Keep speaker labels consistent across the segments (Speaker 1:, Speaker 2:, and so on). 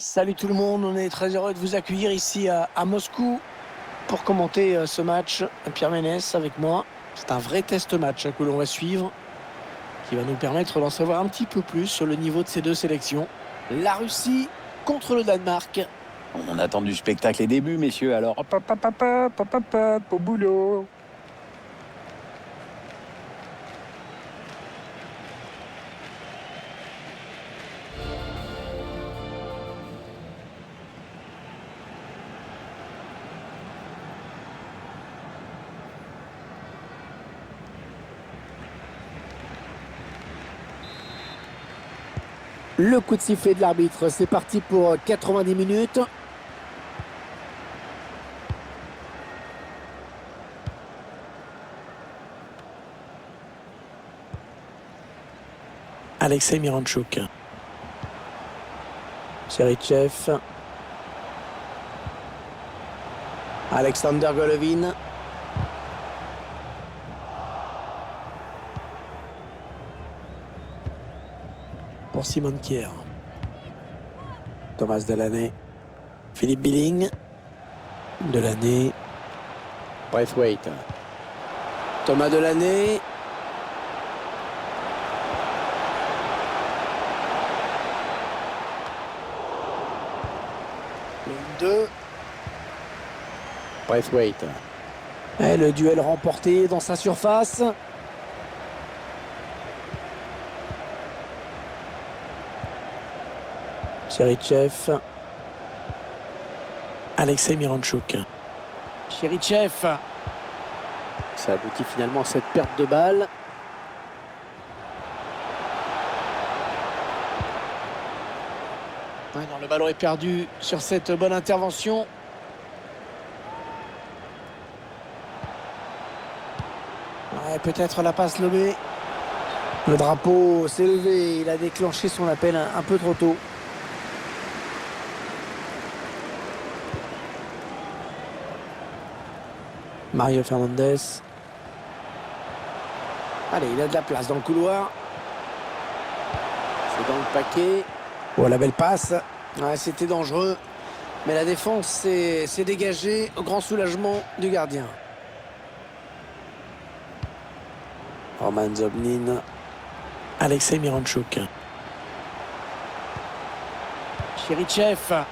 Speaker 1: Salut tout le monde, on est très heureux de vous accueillir ici à Moscou pour commenter ce match. Pierre Ménès avec moi. C'est un vrai test match que l'on va suivre qui va nous permettre d'en savoir un petit peu plus sur le niveau de ces deux sélections. La Russie contre le Danemark.
Speaker 2: On attend du spectacle et début, messieurs, alors hop, hop, hop, hop, hop, hop, hop, hop, au boulot.
Speaker 1: Le coup de sifflet de l'arbitre, c'est parti pour 90 minutes. Alexei Miranchuk. Cherichev. Alexander Golovin. Pour Simon Kier. Thomas Delaney. Philippe Billing. Delaney. Braithwaite. Thomas Delaney. Ligne 2. Braithwaite. Et le duel remporté dans sa surface. Cherichev. Alexei Miranchuk. Cherichev. Ça aboutit finalement à cette perte de balle. Ouais, non, le ballon est perdu sur cette bonne intervention. Ouais, peut-être la passe lobée. Le drapeau s'est levé. Il a déclenché son appel un peu trop tôt. Mario Fernandez. Allez, il a de la place dans le couloir. C'est dans le paquet. Oh, la belle passe. Ouais, c'était dangereux. Mais la défense s'est dégagée au grand soulagement du gardien. Roman Zobnin. Alexei Miranchuk. Cherichev.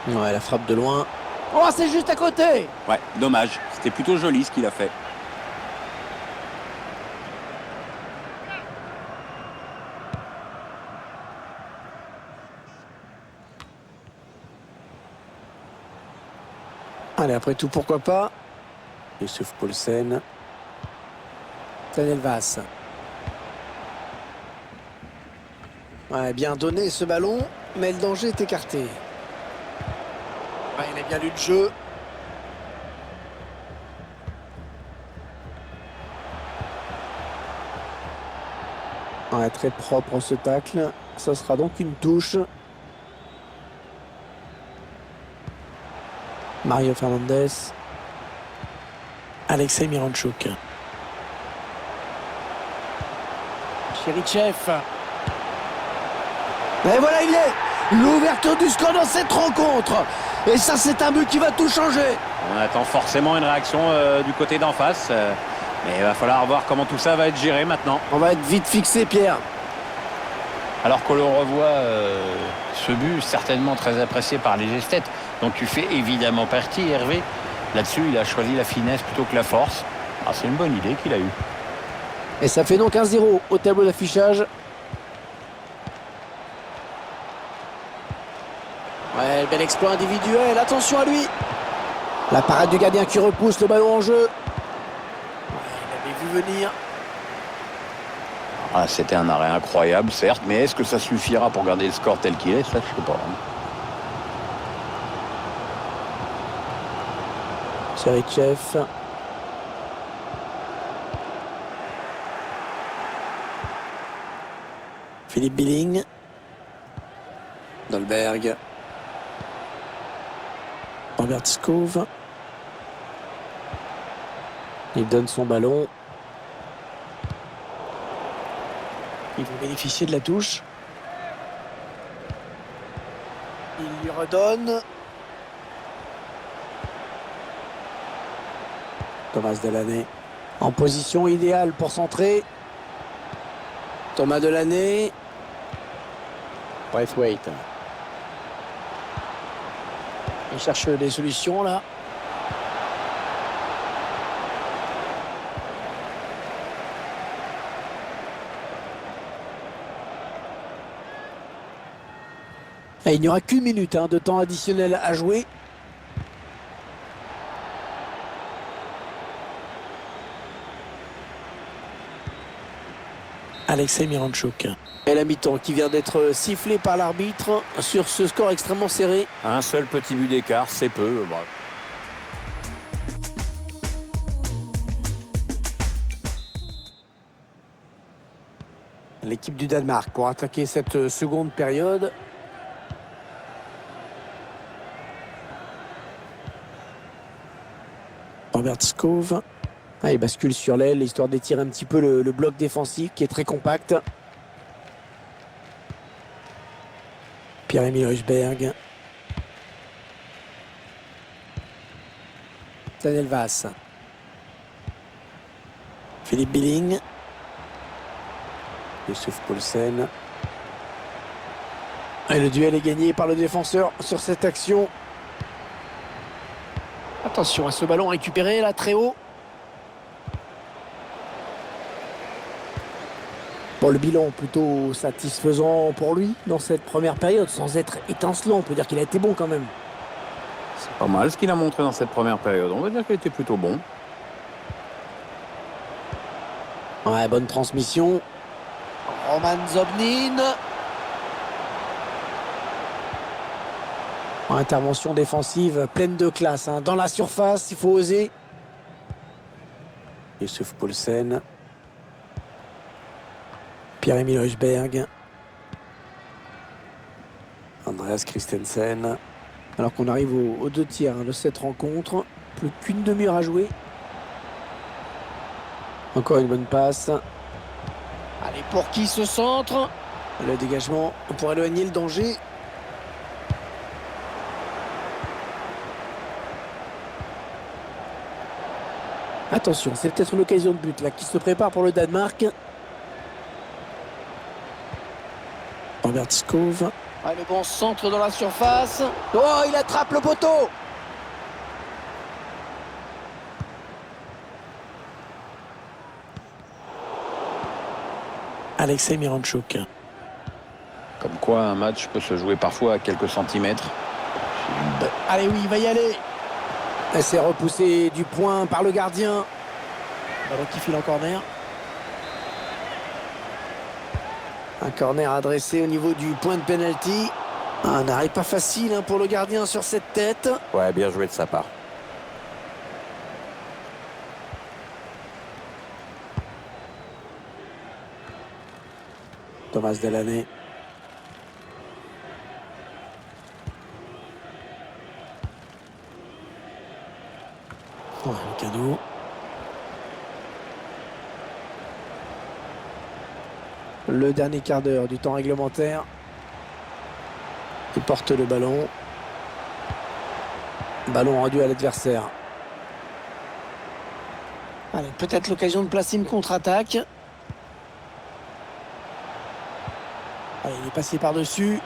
Speaker 1: Ouais, la frappe de loin. Oh, c'est juste à côté.
Speaker 2: Ouais, dommage. C'était plutôt joli ce qu'il a fait.
Speaker 1: Allez, après tout, pourquoi pas. Youssouf Poulsen. Daniel Vass. Ouais, bien donné ce ballon, mais le danger est écarté. Ouais, il a bien lu le jeu. Ouais, très propre ce tacle. Ce sera donc une touche. Mario Fernandez. Alexei Miranchuk. Cherichev. Et voilà, il est l'ouverture du score dans cette rencontre. Et ça, c'est un but qui va tout changer.
Speaker 2: On attend forcément une réaction du côté d'en face. Mais il va falloir voir comment tout ça va être géré maintenant.
Speaker 1: On va être vite fixé, Pierre.
Speaker 2: Alors que l'on revoit ce but certainement très apprécié par les esthètes. Donc tu fais évidemment partie, Hervé. Là-dessus, il a choisi la finesse plutôt que la force. Ah, c'est une bonne idée qu'il a eue.
Speaker 1: Et ça fait donc 1-0 au tableau d'affichage. Ouais, bel exploit individuel. Attention à lui. La parade du gardien qui repousse le ballon en jeu. Ouais, il avait vu venir.
Speaker 2: Ah, c'était un arrêt incroyable, certes. Mais est-ce que ça suffira pour garder le score tel qu'il est? Ça, je sais pas.
Speaker 1: Cherichev. Philippe Billing. Dolberg. Robert Skov. Il donne son ballon. Ils vont bénéficier de la touche. Il lui redonne. Thomas Delaney en position idéale pour centrer. Thomas Delaney. Braithwaite. Il cherche des solutions là. Et il n'y aura qu'une minute de temps additionnel à jouer. Alexei Miranchuk. Et la mi-temps qui vient d'être sifflée par l'arbitre sur ce score extrêmement serré.
Speaker 2: Un seul petit but d'écart, c'est peu. Bref.
Speaker 1: L'équipe du Danemark pour attaquer cette seconde période. Robert Skov. Il bascule sur l'aile, histoire d'étirer un petit peu le bloc défensif qui est très compact. Pierre-Emile Højbjerg. Daniel Vass. Philippe Billing. Yussuf Poulsen. Et le duel est gagné par le défenseur sur cette action. Attention à ce ballon récupéré là très haut. Bon, le bilan plutôt satisfaisant pour lui dans cette première période, sans être étincelant. On peut dire qu'il a été bon quand même.
Speaker 2: C'est pas mal ce qu'il a montré dans cette première période. On va dire qu'il était plutôt bon.
Speaker 1: Ouais, bonne transmission. Roman Zobnin. Intervention défensive pleine de classe. Dans la surface, il faut oser. Yussuf Poulsen. Pierre-Emile Højbjerg. Andreas Christensen. Alors qu'on arrive aux 2 tiers de cette rencontre. Plus qu'une demi-heure à jouer. Encore une bonne passe. Allez, pour qui ce centre? Le dégagement pour éloigner le danger. Attention, c'est peut-être l'occasion de but là qui se prépare pour le Danemark. Robert Skov. Le bon centre dans la surface. Oh, il attrape le poteau. Alexei Miranchuk.
Speaker 2: Comme quoi, un match peut se jouer parfois à quelques centimètres.
Speaker 1: Allez, oui, il va y aller. Et c'est repoussé du point par le gardien. Ballon qui file en corner. Un corner adressé au niveau du point de pénalty. Un arrêt pas facile pour le gardien sur cette tête.
Speaker 2: Ouais, bien joué de sa part.
Speaker 1: Thomas Delaney. Le cadeau. Le dernier quart d'heure du temps réglementaire. Il porte le ballon. Ballon rendu à l'adversaire. Allez, peut-être l'occasion de placer une contre-attaque. Allez, il est passé par-dessus.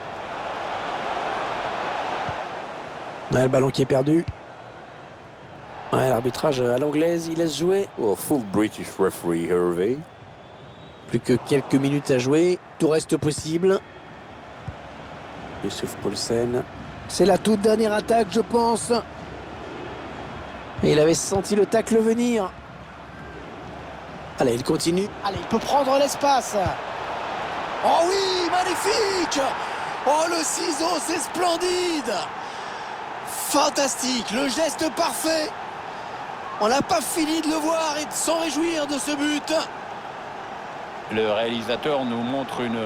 Speaker 1: Le ballon qui est perdu. L'arbitrage à l'anglaise, il laisse jouer.
Speaker 2: Full British referee Hervé.
Speaker 1: Plus que quelques minutes à jouer. Tout reste possible. Yussuf Poulsen. C'est la toute dernière attaque, je pense. Et il avait senti le tacle venir. Allez, il continue. Allez, il peut prendre l'espace. Oh oui, magnifique. Oh, le ciseau, c'est splendide. Fantastique, le geste parfait. On n'a pas fini de le voir et de s'en réjouir de ce but.
Speaker 2: Le réalisateur nous montre une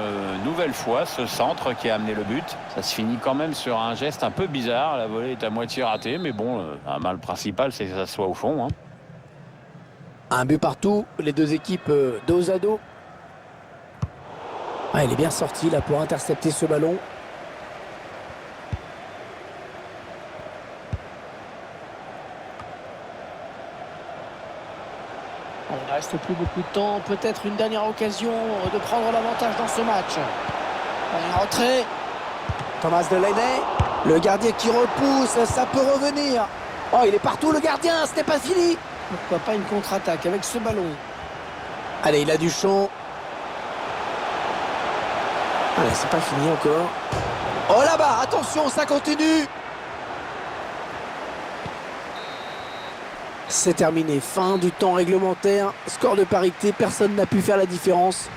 Speaker 2: nouvelle fois ce centre qui a amené le but. Ça se finit quand même sur un geste un peu bizarre. La volée est à moitié ratée, mais bon, le principal, c'est que ça soit au fond.
Speaker 1: Un but partout, les deux équipes dos à dos. Il est bien sorti là pour intercepter ce ballon. Il ne reste plus beaucoup de temps. Peut-être une dernière occasion de prendre l'avantage dans ce match. Allez, rentrée. Thomas Delaney. Le gardien qui repousse, ça peut revenir. Oh, il est partout le gardien, ce n'est pas fini. Pourquoi pas une contre-attaque avec ce ballon. Allez, il a du champ. Allez, c'est pas fini encore. Oh là-bas, attention, ça continue. C'est terminé, fin du temps réglementaire. Score de parité, personne n'a pu faire la différence.